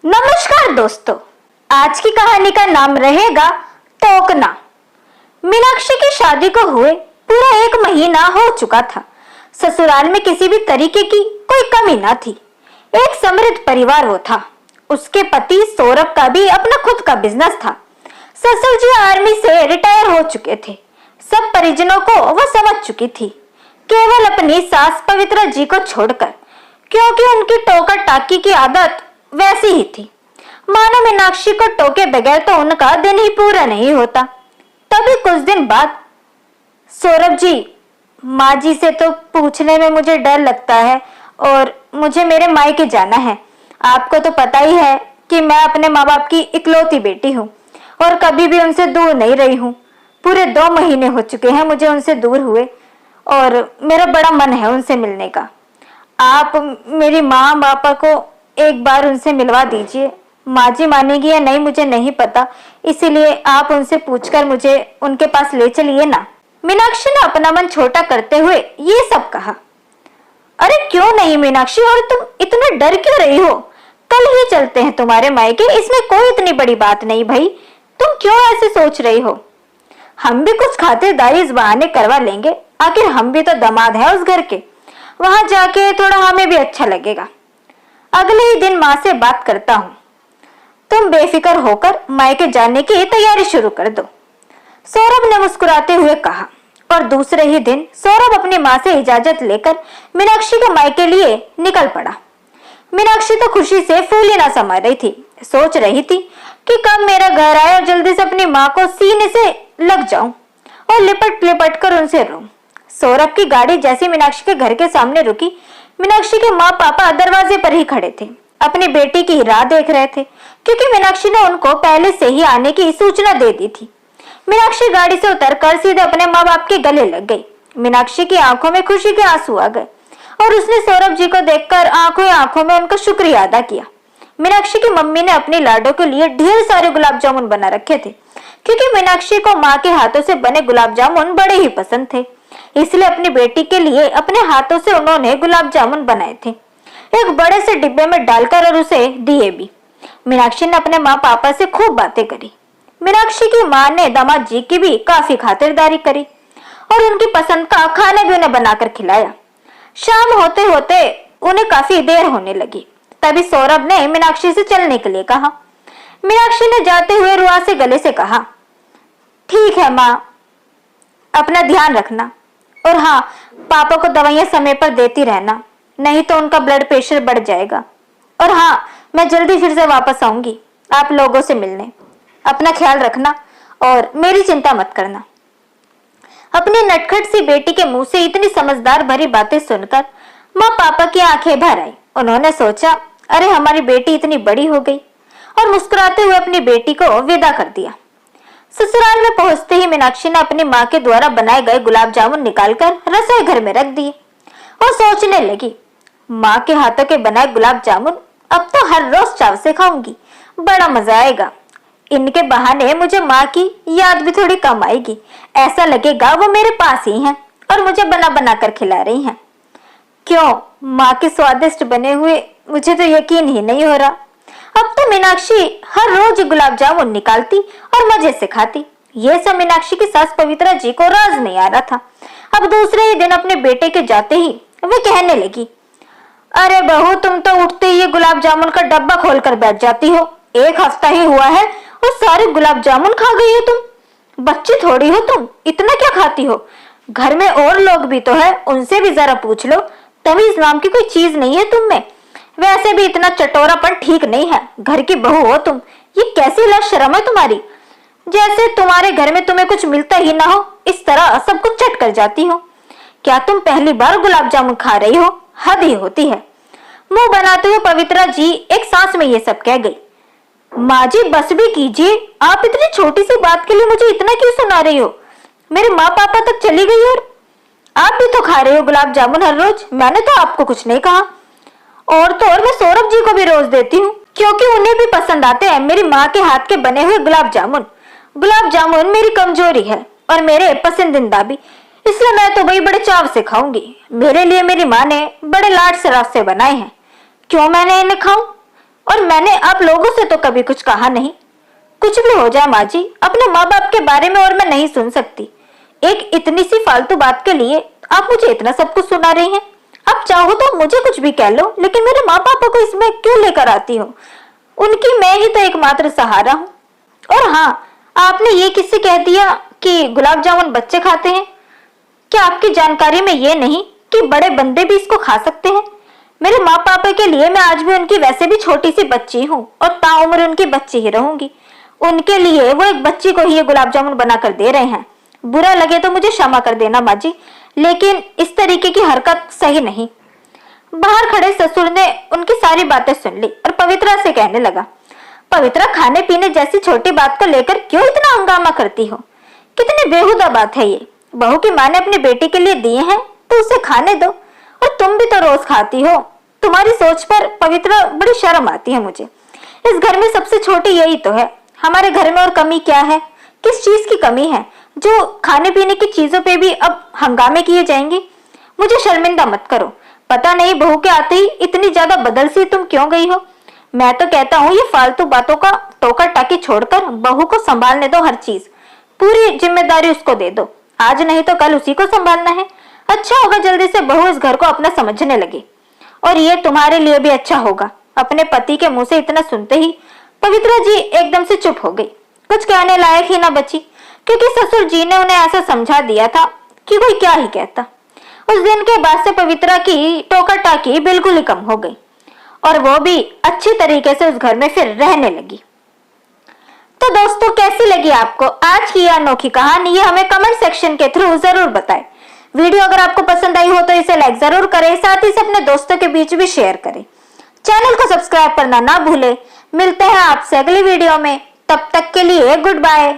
नमस्कार दोस्तों, आज की कहानी का नाम रहेगा टोकना। मीनाक्षी की शादी को हुए पूरा 1 महीना हो चुका था। ससुराल में किसी भी तरीके की कोई कमी ना थी। एक समृद्ध परिवार वो था। उसके पति सौरभ का भी अपना खुद का बिजनेस था। ससुर जी आर्मी से रिटायर हो चुके थे। सब परिजनों को वह समझ चुकी थी, केवल अपनी सास पवित्रा जी को छोड़कर, क्योंकि उनकी टोका टाकी की आदत वैसी ही थी। मानो मीनाक्षी को टोके बगैर तो उनका दिन ही पूरा नहीं होता। तभी कुछ दिन बाद, सौरभ जी, माँ जी से तो पूछने में मुझे डर लगता है और मुझे मेरे मायके जाना है। आपको तो पता ही है कि मैं अपने माँ बाप की इकलौती बेटी हूँ और कभी भी उनसे दूर नहीं रही हूँ। पूरे 2 महीने हो चुके हैं मुझे उनसे दूर हुए और मेरा बड़ा मन है उनसे मिलने का। आप मेरी माँ पापा को एक बार उनसे मिलवा दीजिए। माँ जी मानेगी या नहीं मुझे नहीं पता, इसीलिए आप उनसे पूछकर मुझे उनके पास ले चलिए ना। मीनाक्षी ने अपना मन छोटा करते हुए ये सब कहा। अरे क्यों नहीं मीनाक्षी, और तुम इतना डर क्यों रही हो? कल ही चलते हैं तुम्हारे मायके, इसमें कोई इतनी बड़ी बात नहीं भाई। तुम क्यों ऐसे सोच रही हो? हम भी कुछ खातिरदारी इस बहाने करवा लेंगे, आखिर हम भी तो दामाद हैं उस घर के। वहां जाके थोड़ा हमें भी अच्छा लगेगा। अगले ही दिन माँ से बात करता हूँ, तुम बेफिक्र होकर मायके जाने की तैयारी शुरू कर दो, सौरभ ने मुस्कुराते हुए कहा। और दूसरे ही दिन सौरभ अपनी माँ से इजाजत लेकर मीनाक्षी के मायके लिए निकल पड़ा। मीनाक्षी तो खुशी से फूली ना समा रही थी। सोच रही थी कि कब मेरा घर आए और जल्दी से अपनी माँ को सीने से लग जाऊं और लिपट लिपट कर उनसे रोऊं। सौरभ की गाड़ी जैसे मीनाक्षी के घर के सामने रुकी, मीनाक्षी के माँ पापा दरवाजे पर ही खड़े थे। अपनी बेटी की राह देख रहे थे, क्योंकि मीनाक्षी ने उनको पहले से ही आने की सूचना दे दी थी। मीनाक्षी गाड़ी से उतरकर सीधे अपने माँ बाप के गले लग गई। मीनाक्षी की आंखों में खुशी के आंसू आ गए और उसने सौरभ जी को देखकर आंखों आंखों में उनका शुक्रिया अदा किया। मीनाक्षी की मम्मी ने अपनी लाडो के लिए ढेर सारे गुलाब जामुन बना रखे थे, क्योंकि मीनाक्षी को माँ के हाथों से बने गुलाब जामुन बड़े ही पसंद थे। इसलिए अपनी बेटी के लिए अपने हाथों से उन्होंने गुलाब जामुन बनाए थे, एक बड़े से डिब्बे में डालकर, और उसे दिए भी। मीनाक्षी ने अपने माँ पापा से खूब बातें करी। मीनाक्षी की माँ ने दामाद जी की भी काफी खातिरदारी करी और उनकी पसंद का खाना भी उन्हें बनाकर खिलाया। शाम होते होते उन्हें काफी देर होने लगी। तभी सौरभ ने मीनाक्षी से चलने के लिए कहा। मीनाक्षी ने जाते हुए रुआ से गले से कहा, ठीक है माँ, अपना ध्यान रखना, और हाँ, पापा को दवाइयां समय पर देती रहना, नहीं तो उनका ब्लड प्रेशर बढ़ जाएगा। और हाँ, मैं जल्दी फिर से वापस आऊंगी आप लोगों से मिलने। अपना ख्याल रखना और मेरी चिंता मत करना। अपनी नटखट सी बेटी के मुंह से इतनी समझदार भरी बातें सुनकर माँ पापा की आंखें भर आई। उन्होंने सोचा, अरे हमारी बेटी इतनी बड़ी हो गई, और मुस्कुराते हुए अपनी बेटी को विदा कर दिया। ससुराल में पहुंचते ही मीनाक्षी ने अपनी माँ के द्वारा बनाए गए गुलाब जामुन निकालकर रसोई घर में रख दिए और सोचने लगी, माँ के हाथों के बनाए गुलाब जामुन अब तो हर रोज चाव से खाऊंगी, बड़ा मजा आएगा। इनके बहाने मुझे माँ की याद भी थोड़ी कम आएगी। ऐसा लगेगा वो मेरे पास ही हैं और मुझे बना बना कर खिला रही हैं। क्यों, माँ के स्वादिष्ट बने हुए मुझे तो यकीन ही नहीं हो रहा। अब तो मीनाक्षी हर रोज गुलाब जामुन निकालती और मजे से खाती। ये सब मीनाक्षी की सास पवित्रा जी को राज नहीं आ रहा था। अब दूसरे ही दिन अपने बेटे के जाते ही वे कहने लगी, अरे बहू, तुम तो उठते ही गुलाब जामुन का डब्बा खोलकर बैठ जाती हो। 1 हफ्ता ही हुआ है और सारे गुलाब जामुन खा गई हो तुम। बच्ची थोड़ी हो तुम, इतना क्या खाती हो? घर में और लोग भी तो है, उनसे भी जरा पूछ लो। तमीज नाम की कोई चीज नहीं है तुम में। वैसे भी इतना चटोरापन ठीक नहीं है। घर की बहू हो तुम, ये कैसी लाज शर्म है तुम्हारी? जैसे तुम्हारे घर में तुम्हें कुछ मिलता ही ना हो, इस तरह सब कुछ चट कर जाती हो। क्या तुम पहली बार गुलाब जामुन खा रही हो? हद ही होती है। मुंह बनाते हुए पवित्रा जी एक सांस में ये सब कह गई। माँ जी बस भी कीजिए, आप इतनी छोटी सी बात के लिए मुझे इतना क्यों सुना रही हो? मेरे माँ पापा तक चली गई और आप भी तो खा रहे हो गुलाब जामुन हर रोज। मैंने तो आपको कुछ नहीं कहा। और तो और मैं सौरभ जी को भी रोज देती हूँ, क्योंकि उन्हें भी पसंद आते हैं मेरी माँ के हाथ के बने हुए गुलाब जामुन। गुलाब जामुन मेरी कमजोरी है और मेरे पसंदीदा भी, इसलिए मैं तो वही बड़े चाव से खाऊंगी। मेरे लिए मेरी माँ ने बड़े लाड से रास्ते बनाए हैं, क्यों मैंने इन्हें खाऊं? और मैंने आप लोगों से तो कभी कुछ कहा नहीं। कुछ भी हो जाए माँ जी, अपने माँ बाप के बारे में और मैं नहीं सुन सकती। एक इतनी सी फालतू बात के लिए आप मुझे इतना सब कुछ सुना रही हैं। आप चाहो तो मुझे कुछ भी कह लो, लेकिन मेरे माँ पापा को इसमें क्यों लेकर आती हो? उनकी मैं ही तो एकमात्र सहारा हूँ। और हाँ, आपने ये किससे कह दिया कि गुलाब जामुन बच्चे खाते हैं? क्या आपकी जानकारी में ये नहीं कि बड़े बंदे भी इसको खा सकते हैं? मेरे माँ पापा के लिए मैं आज भी उनकी वैसे भी छोटी सी बच्ची हूँ और ताउम्र उनकी बच्ची ही रहूंगी। उनके लिए वो एक बच्ची को ही ये गुलाब जामुन बनाकर दे रहे हैं। बुरा लगे तो मुझे क्षमा कर देना माँ जी, लेकिन इस तरीके की हरकत सही नहीं। बाहर खड़े ससुर ने उनकी सारी बातें सुन ली और पवित्रा से कहने लगा, पवित्रा, खाने पीने जैसी छोटी बात को लेकर क्यों इतना हंगामा करती हो? कितनी बेहुदा बात है ये। बहू की माँ ने अपनी बेटी के लिए दिए हैं तो उसे खाने दो, और तुम भी तो रोज खाती हो। तुम्हारी सोच पर पवित्रा बड़ी शर्म आती है मुझे। इस घर में सबसे छोटी यही तो है। हमारे घर में और कमी क्या है? किस चीज की कमी है जो खाने पीने की चीजों पे भी अब हंगामे किए जाएंगे? मुझे शर्मिंदा मत करो। पता नहीं बहू के आते ही इतनी ज्यादा बदल सी तुम क्यों गई हो। मैं तो कहता हूँ ये फालतू बातों का टोकर टाकी छोड़कर बहू को संभालने दो। हर चीज पूरी जिम्मेदारी उसको दे दो। आज नहीं तो कल उसी को संभालना है। अच्छा होगा जल्दी से बहू इस घर को अपना समझने लगे, और ये तुम्हारे लिए भी अच्छा होगा। अपने पति के मुंह से इतना सुनते ही पवित्रा जी एकदम से चुप हो गई। कुछ कहने लायक ही ना बची, क्योंकि ससुर जी ने उन्हें ऐसा समझा दिया था कि कोई क्या ही कहता। उस दिन के बाद से पवित्रा की टोकर टाकी बिल्कुल ही कम हो गई, और वो भी अच्छी तरीके से उस घर में फिर रहने लगी। तो दोस्तों, कैसी लगी आपको आज की यह अनोखी कहानी? ये हमें कमेंट सेक्शन के थ्रू जरूर बताएं। वीडियो अगर आपको पसंद आई हो तो इसे लाइक जरूर करें, साथ ही से अपने दोस्तों के बीच भी शेयर करें। चैनल को सब्सक्राइब करना ना भूलें। मिलते हैं आपसे अगली वीडियो में, तब तक के लिए गुड बाय।